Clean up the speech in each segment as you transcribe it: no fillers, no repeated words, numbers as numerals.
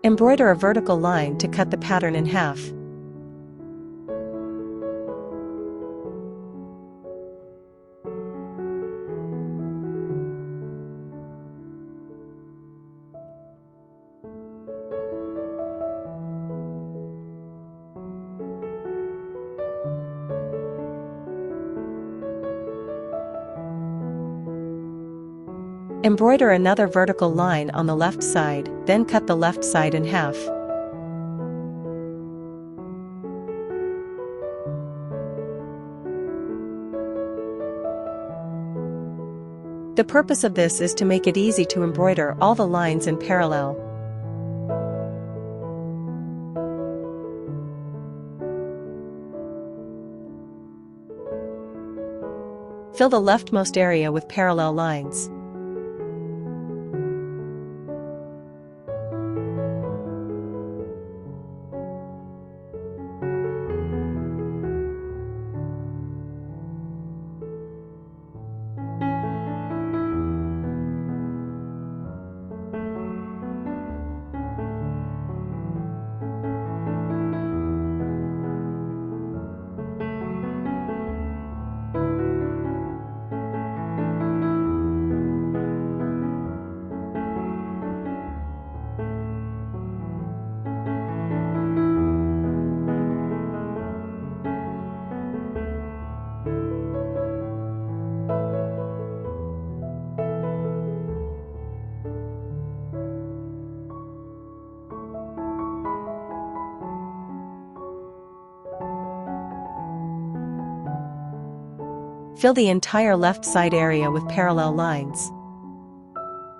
Embroider a vertical line to cut the pattern in half. Embroider another vertical line on the left side, then cut the left side in half. The purpose of this is to make it easy to embroider all the lines in parallel. Fill the leftmost area with parallel lines. Fill the entire left side area with parallel lines.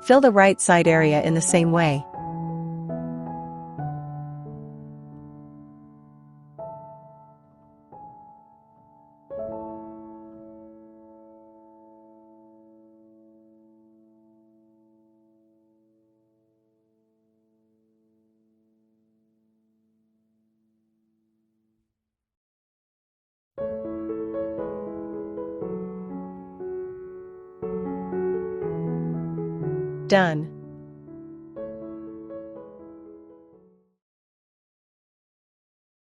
Fill the right side area in the same way. Done.